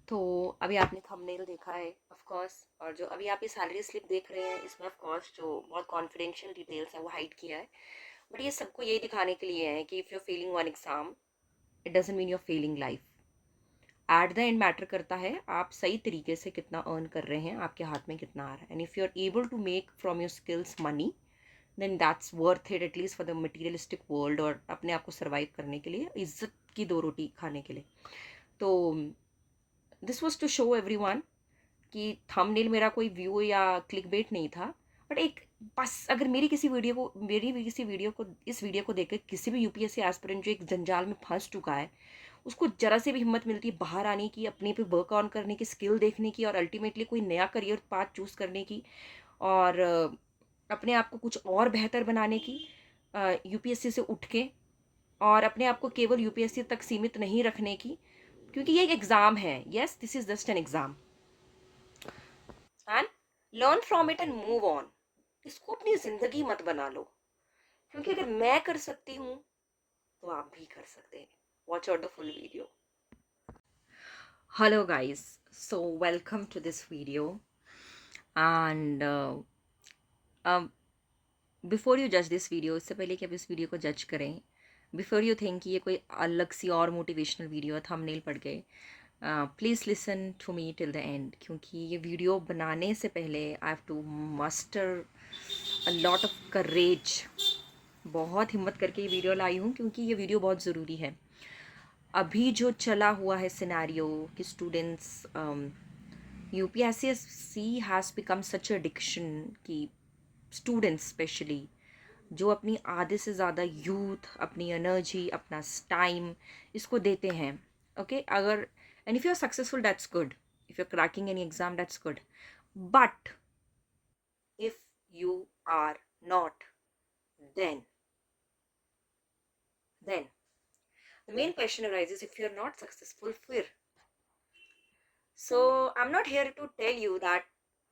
तो अभी आपने थंबनेल देखा है ऑफ कोर्स, और जो अभी आप ये सैलरी स्लिप देख रहे हैं इसमें ऑफ कोर्स जो बहुत कॉन्फिडेंशियल डिटेल्स है वो हाइड किया है। बट ये सबको यही दिखाने के लिए है कि if you failing one exam it doesn't mean your failing life. At the end matter करता है आप सही तरीके से कितना अर्न कर रहे हैं, आपके हाथ में कितना आ रहा है। And if you are able to make from your skills money then that's worth it, at least for the materialistic world, और अपने आप को सर्वाइव करने के लिए, इज्जत की दो रोटी खाने के लिए। तो this was to show every one कि थंबनेल मेरा कोई व्यू या क्लिक बेट नहीं था। बट एक बस अगर मेरी किसी वीडियो को इस वीडियो को देखकर किसी भी यूपीएससी एस्पिरेंट जो एक जंजाल में फंस चुका है उसको जरा से भी हिम्मत मिलती है बाहर आने की, अपने पे वर्क ऑन करने की, स्किल देखने की, और अल्टीमेटली कोई नया करियर पाथ चूज करने की, और अपने आप को कुछ और बेहतर बनाने की, यूपीएससी से उठ के, और अपने आप को केवल यूपीएससी तक सीमित नहीं रखने की, क्योंकि ये एक एग्जाम है। Yes, this is just an exam and learn from it and move on. इसको अपनी जिंदगी मत बना लो, क्योंकि अगर मैं कर सकती हूँ तो आप भी कर सकते हैं। Watch out the full video. Hello guys, so welcome to this video and before you जज दिस वीडियो, इससे पहले कि आप इस वीडियो को जज करें, बिफोर यू थिंक कि ये कोई अलग सी और मोटिवेशनल वीडियो है, थंबनेल पड़ गए, please listen to me till the end, क्योंकि ये वीडियो बनाने से पहले I have to muster a lot of courage. बहुत हिम्मत करके ये वीडियो लाई हूँ क्योंकि ये वीडियो बहुत ज़रूरी है। अभी जो चला हुआ है सिनेरियो कि students, UPSC has become such addiction कि स्टूडेंट्स स्पेशली जो अपनी आधे से ज़्यादा यूथ, अपनी एनर्जी, अपना टाइम इसको देते हैं। ओके, अगर and if you are successful that's good, if you are cracking any exam that's good, but if you are not, then then the main question arises, if you're not successful, फिर? So I'm not here to tell you that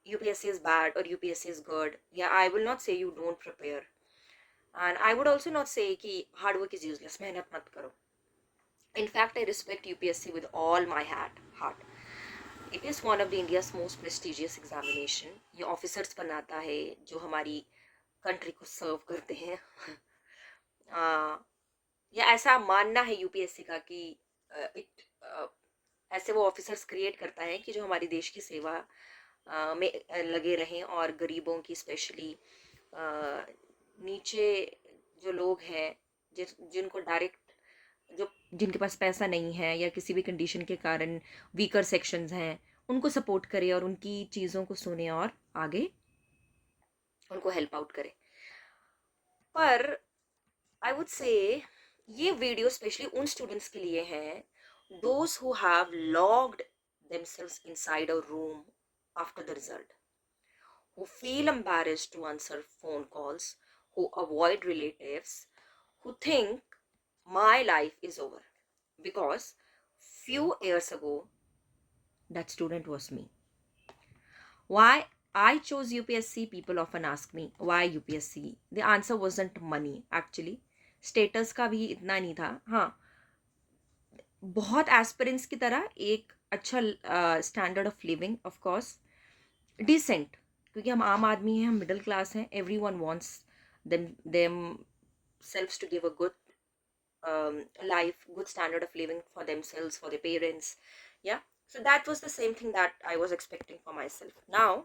UPSC is bad or UPSC is good. Yeah, I will not say you don't prepare, and I would also not say कि hard work is useless, मेहनत मत करो. In fact, I respect UPSC with all my heart. It is one of the India's most prestigious examination. ये officers बनाता है जो हमारी country को सर्व करते हैं। या ऐसा मानना है यूपीएससी का कि इट ऐसे वो ऑफिसर्स क्रिएट करता है कि जो हमारी देश की सेवा में लगे रहें, और गरीबों की स्पेशली, नीचे जो लोग हैं जिनको डायरेक्ट, जो जिनके पास पैसा नहीं है या किसी भी कंडीशन के कारण वीकर सेक्शंस हैं, उनको सपोर्ट करे और उनकी चीज़ों को सुने और आगे उनको हेल्प आउट करे। पर आई वुड से ये वीडियो स्पेशली उन स्टूडेंट्स के लिए है those who have locked themselves inside a room after the result, who feel embarrassed to answer phone calls, who avoid relatives, who think my life is over, because few years ago that student was me. Why I chose UPSC? People often ask me why UPSC. The answer wasn't money actually. Status का भी इतना नहीं था। हाँ, बहुत aspirants की तरह एक अच्छा standard of living, of course decent, क्योंकि हम आम आदमी हैं, हम मिडिल क्लास हैं। Every one wants themselves to give a good life, good standard of living for themselves, for their parents. Yeah. So that was the same thing that I was expecting for myself. Now,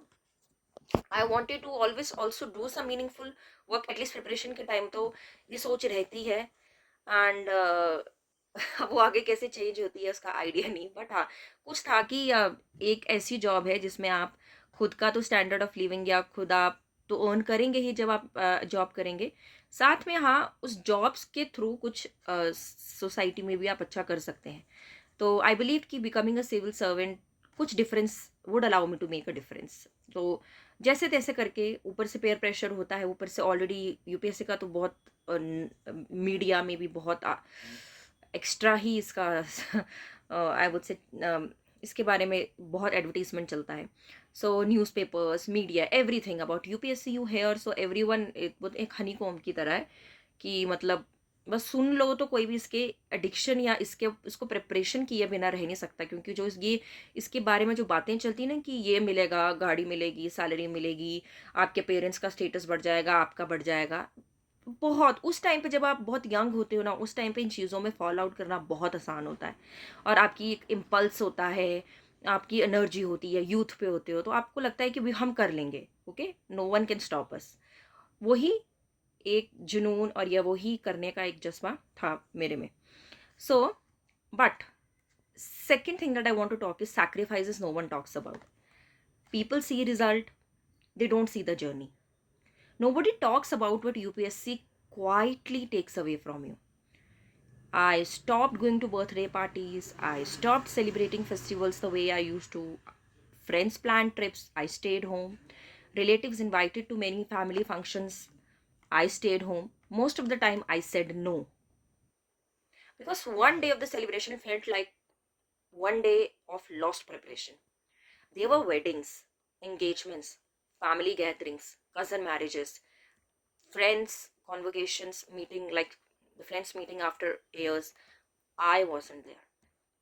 I wanted to always also do some meaningful work, at least preparation के time तो ये सोच रहती है, and वो आगे कैसे change होती है उसका आइडिया नहीं। बट हाँ, कुछ था कि एक ऐसी जॉब है जिसमें आप खुद का तो स्टैंडर्ड ऑफ लिविंग या खुद आप तो अर्न करेंगे ही जब आप जॉब करेंगे, साथ में हाँ उस जॉब्स के थ्रू कुछ सोसाइटी में भी आप अच्छा कर सकते हैं। तो आई बिलीव कि बिकमिंग अ सिविल सर्वेंट कुछ difference would allow me to make a difference. तो जैसे तैसे करके, ऊपर से पेयर प्रेशर होता है, ऊपर से ऑलरेडी यूपीएससी का तो बहुत मीडिया में भी बहुत एक्स्ट्रा ही इसका आई वुड से इसके बारे में बहुत एडवर्टीजमेंट चलता है। So newspapers, media, everything about UPSC you hear. So everyone एक हनी कॉम्ब की तरह है कि मतलब बस सुन लो तो कोई भी इसके एडिक्शन या इसको प्रिपरेशन किए बिना रह नहीं सकता, क्योंकि जो ये इसके बारे में जो बातें चलती हैं ना कि ये मिलेगा, गाड़ी मिलेगी, सैलरी मिलेगी, आपके पेरेंट्स का स्टेटस बढ़ जाएगा, आपका बढ़ जाएगा। बहुत उस टाइम पे जब आप बहुत यंग होते हो ना, उस टाइम पे इन चीज़ों में फॉल आउट करना बहुत आसान होता है, और आपकी एक इम्पल्स होता है, आपकी एनर्जी होती है, यूथ पे होते हो तो आपको लगता है कि भी हम कर लेंगे, okay, no one can stop us. वही एक जुनून और या वही करने का एक जज्बा था मेरे में। So but second thing that I want to talk is sacrifices no one talks about. People see result, they don't see the journey. Nobody talks about what UPSC quietly takes away from you. I stopped going to birthday parties. I stopped celebrating festivals the way I used to. Friends planned trips. I stayed home. Relatives invited to many family functions. I stayed home. Most of the time, I said no. Because one day of the celebration felt like one day of lost preparation. There were weddings, engagements, family gatherings, cousin marriages, friends, convocations, meeting like the friends meeting after years. I wasn't there.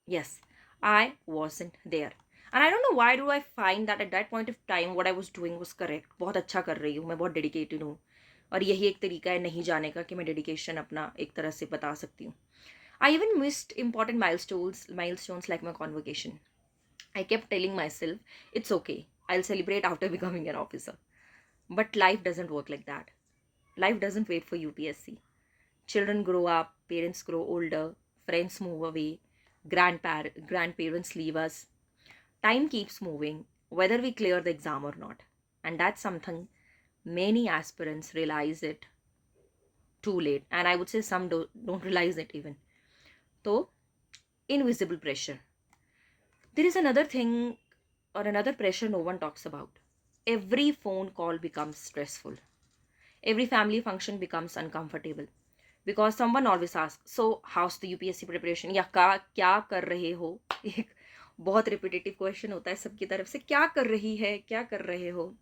Yes, I wasn't there. And I don't know why do I find that at that point of time what I was doing was correct. बहुत अच्छा कर रही हूँ मैं, बहुत dedicated हूँ, और यही एक तरीका है नहीं जाने का कि मैं डेडिकेशन अपना एक तरह से बता सकती हूँ. I even missed important milestones like my convocation. I kept telling myself, it's okay, I'll celebrate after becoming an officer. But life doesn't work like that. Life doesn't wait for UPSC. Children grow up, parents grow older, friends move away, grandparents leave us. Time keeps moving, whether we clear the exam or not. And that's something many aspirants realize it too late. And I would say some don't realize it even. So, invisible pressure. There is another thing or another pressure no one talks about. Every phone call becomes stressful. Every family function becomes uncomfortable. Because someone always asks, so how's the UPSC preparation? या क्या कर रहे हो? एक बहुत repetitive question होता है सबकी तरफ से, क्या कर रही है, क्या कर रहे हो?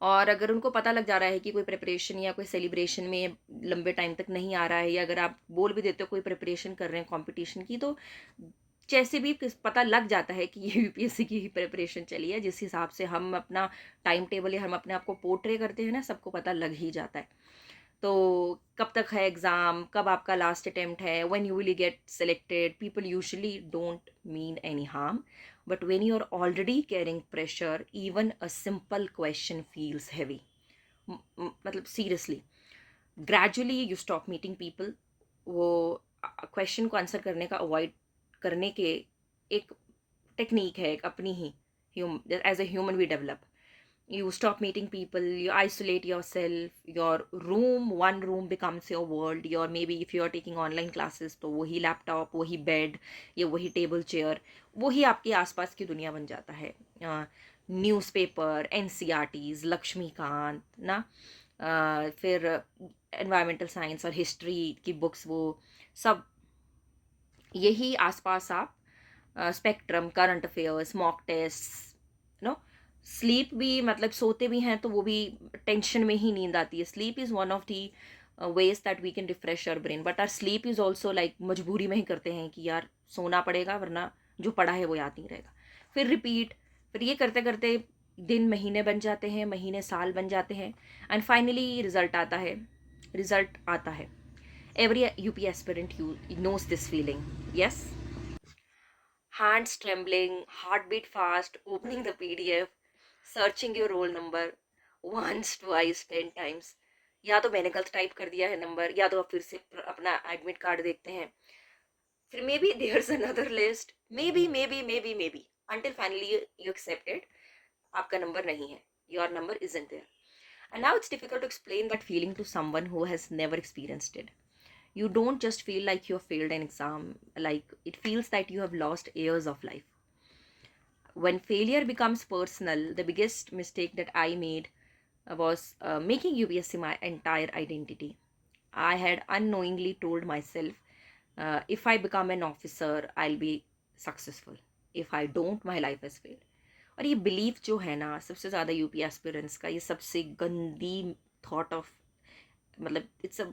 और अगर उनको पता लग जा रहा है कि कोई प्रिपरेशन या कोई सेलिब्रेशन में लंबे टाइम तक नहीं आ रहा है, या अगर आप बोल भी देते हो कोई प्रिपरेशन कर रहे हैं कंपटीशन की, तो जैसे भी पता लग जाता है कि ये यूपीएससी की ही प्रिपरेशन चली है, जिस हिसाब से हम अपना टाइम टेबल या हम अपने आप को पोर्ट्रे करते हैं ना, सबको पता लग ही जाता है. तो कब तक है एग्ज़ाम, कब आपका लास्ट अटेम्प्ट है, when you will get selected. People usually don't mean any harm, but when you are already carrying pressure, even a simple question feels heavy. मतलब seriously, gradually you stop meeting people. वो question को answer करने का avoid करने के एक technique है, एक अपनी ही as a human we develop. You stop meeting people, you isolate yourself, your one room becomes your world. Your maybe if you are taking online classes, तो वही लैपटॉप, वही बेड या वही टेबल चेयर, वही आपके आसपास की दुनिया बन जाता है. न्यूज़पेपर, एनसीईआरटीज, लक्ष्मीकांत ना, फिर एनवायरमेंटल साइंस और हिस्ट्री की बुक्स, वो सब यही आसपास आप, Spectrum, current affairs, mock test, no. Sleep भी, मतलब सोते भी हैं तो वो भी टेंशन में ही नींद आती है. Sleep is one of the ways that we can refresh our brain, but our sleep is also like मजबूरी में ही करते हैं कि यार सोना पड़ेगा वरना जो पढ़ा है वो याद नहीं रहेगा. फिर रिपीट, फिर ये करते करते दिन महीने बन जाते हैं, महीने साल बन जाते हैं, एंड फाइनली रिजल्ट आता है. रिजल्ट आता है. Every UP aspirant you knows this feeling. Yes? Hands trembling, heartbeat fast, opening the PDF, searching your roll number once, twice, 10 times. या तो मैंने गलत टाइप कर दिया है नंबर, या तो आप फिर से अपना एडमिट कार्ड देखते हैं. फिर maybe there's another list, maybe until finally you accept it. आपका नंबर नहीं है. Your number isn't there. And now it's difficult to explain that feeling to someone who has never experienced it. You don't just feel like you have failed an exam, like it feels that you have lost years of life. When failure becomes personal, the biggest mistake that I made was making UPSC my entire identity. I had unknowingly told myself, if I become an officer, I'll be successful. If I don't, my life has failed. और ये belief जो है ना, सबसे ज़्यादा UP aspirants का ये सबसे गंदी थॉट ऑफ, मतलब it's a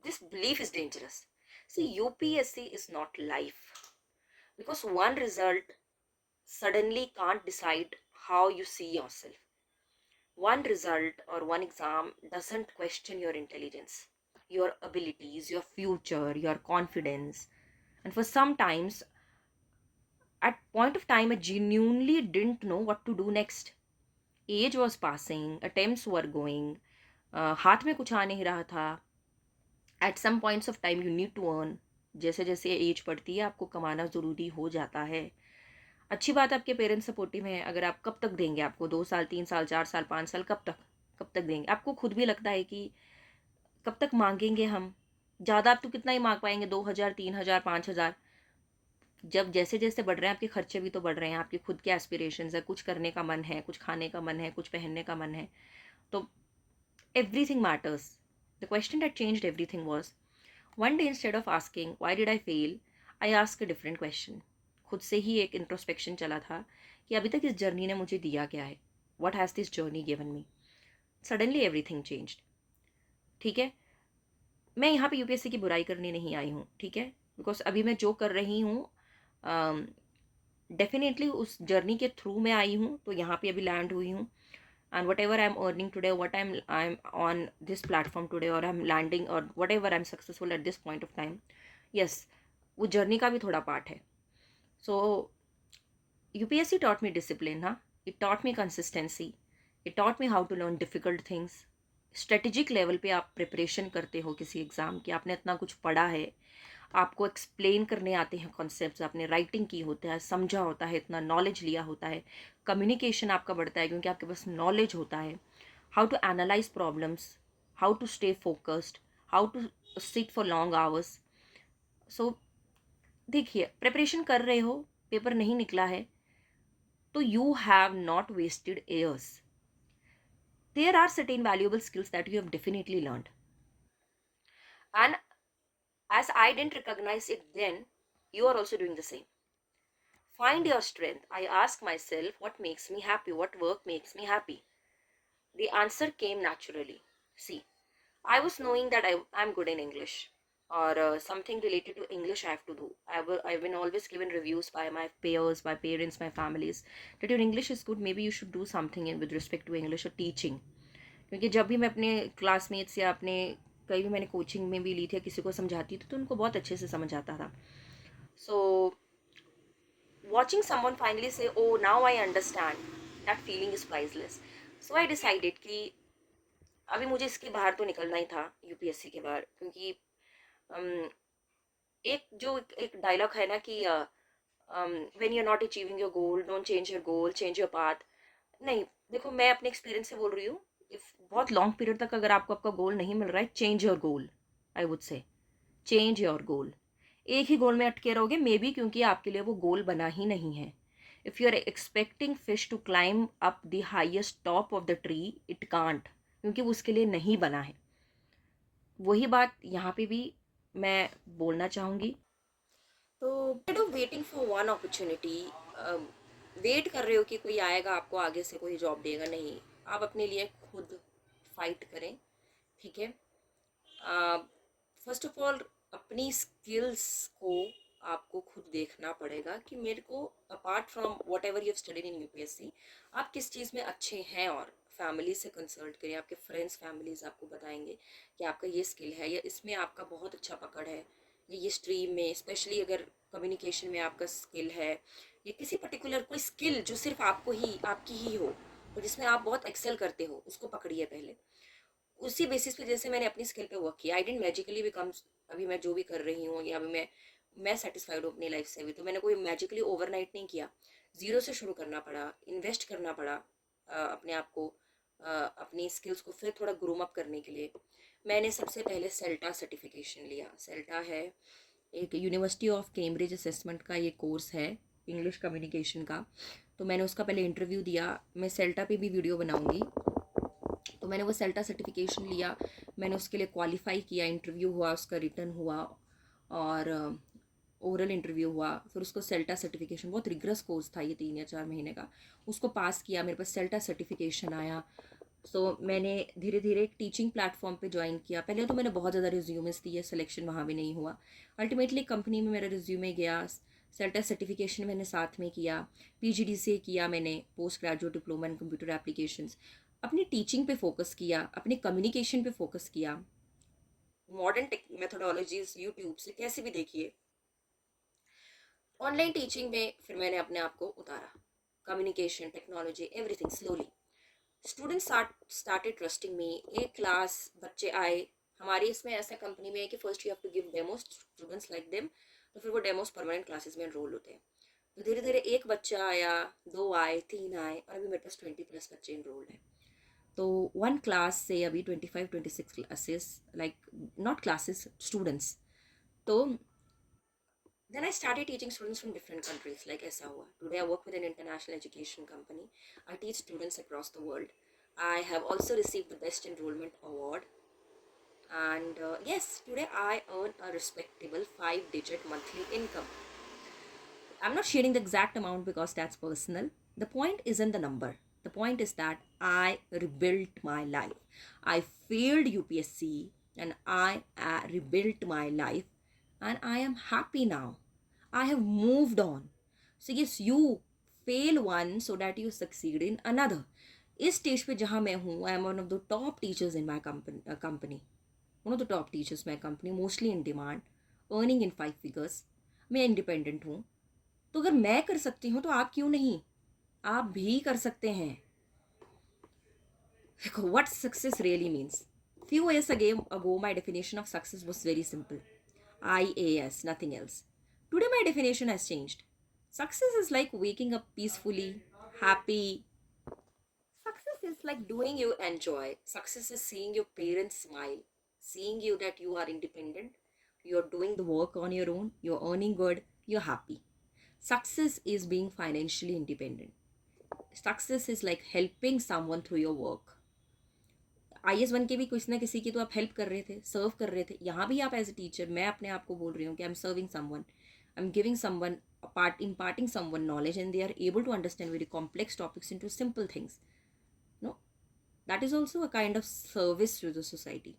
this belief is dangerous. See, UPSC is not life, because one result suddenly can't decide how you see yourself. One result or one exam doesn't question your intelligence, your abilities, your future, your confidence. And for some times, at point of time, I genuinely didn't know what to do next. Age was passing, attempts were going, हाथ में कुछ आ नहीं रहा था. At some points of time you need to earn. जैसे जैसे as बढ़ती है आपको कमाना ज़रूरी हो जाता है. अच्छी बात है आपके पेरेंट्स सपोर्टिव हैं. अगर आप कब तक देंगे, आपको 2 साल 3 साल 4 साल 5 साल, कब तक देंगे? आपको खुद भी लगता है कि कब तक मांगेंगे हम. ज़्यादा आप तो कितना ही मांग पाएंगे, 2,000 3,000 5,000. जब जैसे जैसे बढ़ रहे हैं आपके खर्चे भी तो बढ़ रहे हैं, आपके खुद के एस्पिरेशंस है, कुछ करने का मन है, कुछ खाने का मन है, कुछ पहनने का मन है. तो everything matters. The question that changed everything was, one day instead of asking why did I fail, I asked a different question. खुद से ही एक इंट्रोस्पेक्शन चला था कि अभी तक इस जर्नी ने मुझे दिया क्या है. What has this journey given me? Suddenly everything changed. ठीक है, मैं यहाँ पे यूपीएससी की बुराई करने नहीं आई हूँ, ठीक है, बिकॉज अभी मैं जो कर रही हूँ डेफिनेटली उस जर्नी के थ्रू मैं आई हूँ, तो यहाँ पे अभी लैंड हुई हूँ. And whatever I'm earning today, what I'm on this platform today, or I'm landing, or whatever I'm successful at this point of time, yes, वो जर्नी का भी थोड़ा पार्ट है. So UPSC taught me discipline, हाँ. It taught me consistency. It taught me how to learn difficult things. Strategic level पे आप preparation करते हो किसी एग्ज़ाम की, आपने इतना कुछ पढ़ा है, आपको एक्सप्लेन करने आते हैं कॉन्सेप्ट्स, आपने राइटिंग की होता है, समझा होता है, इतना नॉलेज लिया होता है, कम्युनिकेशन आपका बढ़ता है क्योंकि आपके पास नॉलेज होता है. How to analyse problems, how to stay focused, how to sit for long hours. So देखिए, प्रिपरेशन कर रहे हो, पेपर नहीं निकला है, तो you have not wasted years. There are certain valuable skills that you have definitely learned. And as I didn't recognize it then, you are also doing the same. Find your strength. I ask myself, what makes me happy? What work makes me happy? The answer came naturally. See, I was knowing that I'm good in English, or something related to English I have to do. I've been always given reviews by my peers, my parents, my families, that your English is good, maybe you should do something with respect to English or teaching. क्योंकि जब भी मैं अपने classmates या अपने कहीं भी मैंने कोचिंग में भी ली थी, किसी को समझाती थी, तो उनको बहुत अच्छे से समझ आता था. सो watching someone finally say, oh now I understand, that feeling is priceless. So I decided कि अभी मुझे इसके बाहर तो निकलना ही था, यूपीएससी के बाहर. क्योंकि एक डायलॉग है ना कि when you are not achieving your goal, don't change your goal, change your path. नहीं, देखो, मैं अपने एक्सपीरियंस से बोल रही हूँ. इफ बहुत लॉन्ग पीरियड तक अगर आपको आपका गोल नहीं मिल रहा है, change your goal. I would say change your गोल. एक ही गोल में अटके रहोगे मे बी, क्योंकि आपके लिए वो गोल बना ही नहीं है. If you are expecting fish to climb up the highest top of the tree, it can't, क्योंकि वो उसके लिए नहीं बना है. वही बात यहाँ पे भी मैं बोलना चाहूँगी. तो instead of waiting for one opportunity, wait कर रहे हो कि कोई आएगा आपको आगे से कोई जॉब देगा, नहीं. आप अपने लिए खुद फाइट करें, ठीक है. फर्स्ट ऑफ ऑल अपनी स्किल्स को आपको खुद देखना पड़ेगा कि मेरे को apart from what ever you studied in UPSC, आप किस चीज़ में अच्छे हैं. और फैमिली से कंसल्ट करिए, आपके फ्रेंड्स फैमिलीज आपको बताएंगे कि आपका ये स्किल है या इसमें आपका बहुत अच्छा पकड़ है, ये स्ट्रीम में स्पेशली अगर कम्युनिकेशन में आपका स्किल है, या किसी पर्टिकुलर कोई स्किल जो सिर्फ आपको ही आपकी ही हो, तो जिसमें आप बहुत एक्सेल करते हो, उसको पकड़िए पहले. उसी बेसिस पे जैसे मैंने अपनी स्किल पे वर्क किया, आई डेंट मैजिकली बिकम, अभी मैं जो भी कर रही हूँ या अभी मैं सेटिस्फाइड हूँ अपनी लाइफ से भी, तो मैंने कोई मैजिकली ओवरनाइट नहीं किया. ज़ीरो से शुरू करना पड़ा, इन्वेस्ट करना पड़ा अपने आप को, अपनी स्किल्स को फिर थोड़ा ग्रूम अप करने के लिए. मैंने सबसे पहले सेल्टा सर्टिफिकेशन लिया. सेल्टा है एक यूनिवर्सिटी ऑफ कैम्ब्रिज असेसमेंट का ये कोर्स है, इंग्लिश कम्युनिकेशन का. तो मैंने उसका पहले इंटरव्यू दिया. मैं सेल्टा पे भी वीडियो बनाऊंगी. तो मैंने वो सेल्टा सर्टिफिकेशन लिया, मैंने उसके लिए क्वालिफाई किया, इंटरव्यू हुआ, उसका रिटर्न हुआ और ओरल इंटरव्यू हुआ. फिर उसको सेल्टा सर्टिफिकेशन, बहुत रिग्रस कोर्स था ये, 3 या 4 महीने का, उसको पास किया, मेरे पास सेल्टा सर्टिफिकेशन आया. मैंने धीरे धीरे एक टीचिंग प्लेटफॉर्म पे ज्वाइन किया। पहले तो मैंने बहुत ज़्यादा रिज्यूमेस दिए, सिलेक्शन वहाँ भी नहीं हुआ। अल्टीमेटली कंपनी में मेरा रिज्यूमे गया। सेल्टा सर्टिफिकेशन मैंने साथ में किया। PGDCA किया मैंने, post graduate diploma in computer applications. अपनी टीचिंग पे फोकस किया, अपने कम्युनिकेशन पे फोकस किया। मॉडर्न मेथोडोलॉजीज यूट्यूब से कैसे भी देखिए। ऑनलाइन टीचिंग में फिर मैंने अपने आप को उतारा। Communication, technology, everything slowly. Students started trusting मी। एक क्लास बच्चे आए। हमारी इसमें ऐसा कंपनी में है कि first you have to give demos, students like them, तो फिर वो डेमोस परमानेंट क्लासेस में एनरोल होते हैं। तो धीरे धीरे एक बच्चा आया, दो आए, तीन आए, और अभी मेरे पास 20+ बच्चे इनरोल्ड हैं। तो वन क्लास से अभी 25-26 classes, like not classes, students. तो then I started teaching students from different countries, like ऐसा हुआ. Today I work with an international education company. I teach students across the world. I have also received the Best Enrollment Award. And yes, today I earn a respectable 5-digit monthly income. I'm not sharing the exact amount because that's personal. The point isn't the number. The point is that I rebuilt my life. I failed UPSC and I rebuilt my life, and I am happy now. I have moved on. So yes, you fail one so that you succeed in another. इस stage पे जहाँ मैं हूँ, I am one of the top teachers in my company, one of the top teachers my company, mostly in demand, earning in 5 figures. मैं independent हूँ। तो अगर मैं कर सकती हूँ तो आप क्यों नहीं, आप भी कर सकते हैं। What success really means. Few years ago, my definition of success was very simple. IAS, nothing else. Today, my definition has changed. Success is like waking up peacefully, happy. Success is like doing you enjoy. Success is seeing your parents smile, seeing you that you are independent, you're doing the work on your own, you're earning good, you're happy. Success is being financially independent. Success is like helping someone through your work. IAS बन के भी किसी ना किसी की तो आप help कर रहे थे, सर्व कर रहे थे। यहाँ भी आप एज ए टीचर, मैं अपने आप को बोल रही हूँ कि I am serving someone, I am giving someone imparting someone knowledge, and they are able to understand very complex topics into simple things. No, that is also a kind of service to the society.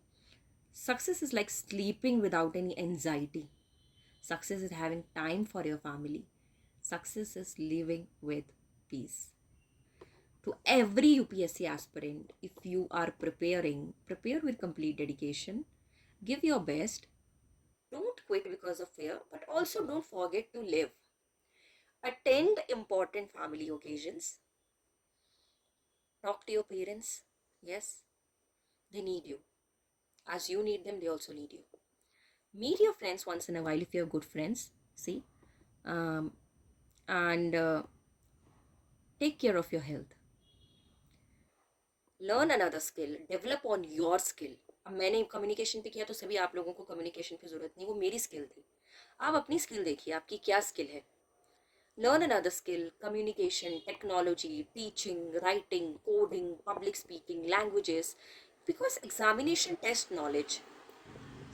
Success is like sleeping without any anxiety. Success is having time for your family. Success is living with peace. To every UPSC aspirant, if you are preparing, prepare with complete dedication, give your best, don't quit because of fear, but also don't forget to live. Attend important family occasions, talk to your parents. Yes, they need you. As you need them, they also need you. Meet your friends once in a while if you have good friends. See, um, and take care of your health. Learn another skill, develop on your skill. अब मैंने communication पे किया तो सभी आप लोगों को communication की ज़रूरत नहीं, वो मेरी स्किल थी। आप अपनी स्किल देखिए, आपकी क्या स्किल है। Learn another skill, communication, technology, teaching, writing, coding, public speaking, languages, because examination test knowledge,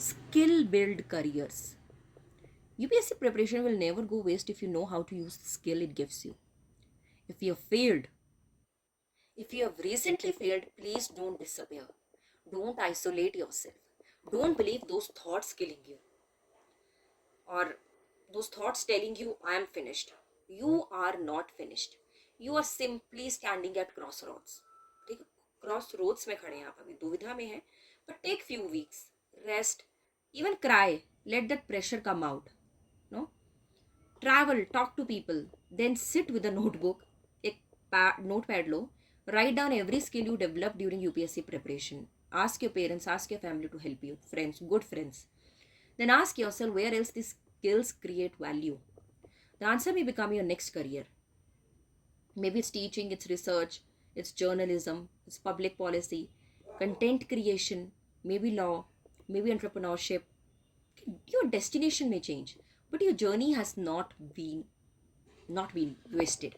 skill build careers. UPSC preparation will never go waste if you know how to use the skill it gives you. If you have failed, if you have recently failed, please don't disappear. Don't isolate yourself. Don't believe those thoughts killing you, or those thoughts telling you, I am finished. You are not finished. You are simply standing at crossroads. ठीक है, cross roads में खड़े हैं आप, अभी दुविधा में हैं, but take few weeks, rest, even cry, let that pressure come out. No, travel, talk to people, then sit with a notebook, एक notepad low, write down every skill you developed during UPSC preparation. Ask your parents, ask your family to help you, friends, good friends. Then ask yourself where else these skills create value. The answer may become your next career. Maybe it's teaching, it's research, it's journalism, it's public policy, content creation, maybe law, maybe entrepreneurship. Your destination may change, but your journey has not been wasted.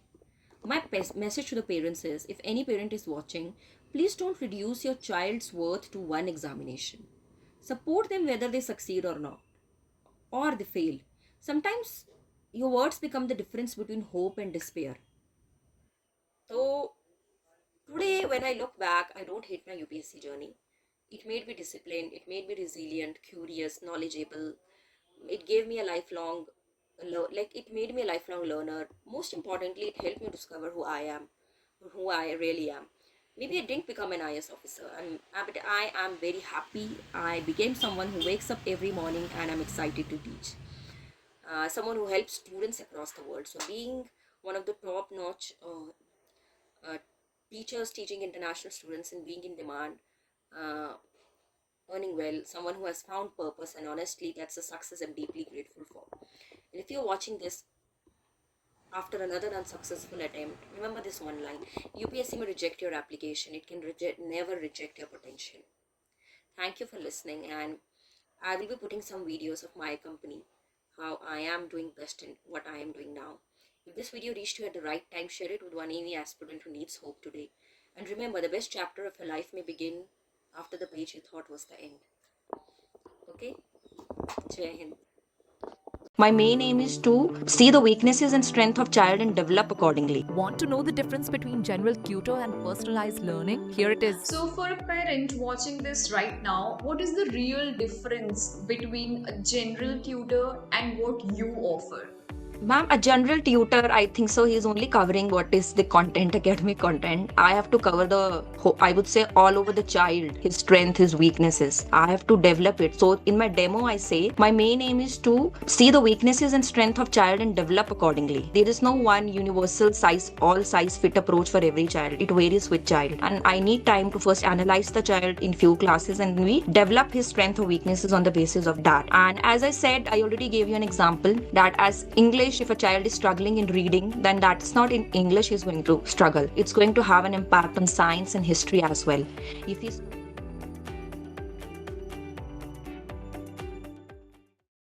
My message to the parents is, if any parent is watching, please don't reduce your child's worth to one examination. Support them whether they succeed or not, or they fail. Sometimes your words become the difference between hope and despair. तो Today, when I look back, I don't hate my UPSC journey. It made me disciplined, it made me resilient, curious, knowledgeable. It gave me a lifelong, it made me a lifelong learner. Most importantly, it helped me discover who I am, who I really am. Maybe I didn't become an IS officer, but I am very happy. I became someone who wakes up every morning and I'm excited to teach. Someone who helps students across the world. So being one of the top-notch uh, teachers teaching international students and being in demand, uh, earning well, someone who has found purpose, and honestly, that's a success I'm deeply grateful for. And if you're watching this after another unsuccessful attempt, remember this one line: UPSC may reject your application, it can never reject your potential. Thank you for listening, and I will be putting some videos of my company, how I am doing best in what I am doing now. If this video reached you at the right time, share it with one AV aspirant who needs hope today. And remember, the best chapter of your life may begin after the page you thought was the end. Okay? Jai Hind. My main aim is to see the weaknesses and strength of child and develop accordingly. Want to know the difference between general tutor and personalized learning? Here it is. So, for a parent watching this right now, what is the real difference between a general tutor and what you offer? Ma'am, a general tutor, I think so, he's only covering what is the content, academic content. I have to cover I would say all over the child, his strength, his weaknesses. I have to develop it. So in my demo, I say, my main aim is to see the weaknesses and strength of child and develop accordingly. There is no one universal size, all size fit approach for every child. It varies with child. And I need time to first analyze the child in few classes and we develop his strength or weaknesses on the basis of that. And as I said, I already gave you an example that as English, if a child is struggling in reading, then that's not in English he's going to struggle. It's going to have an impact on science and history as well. If he's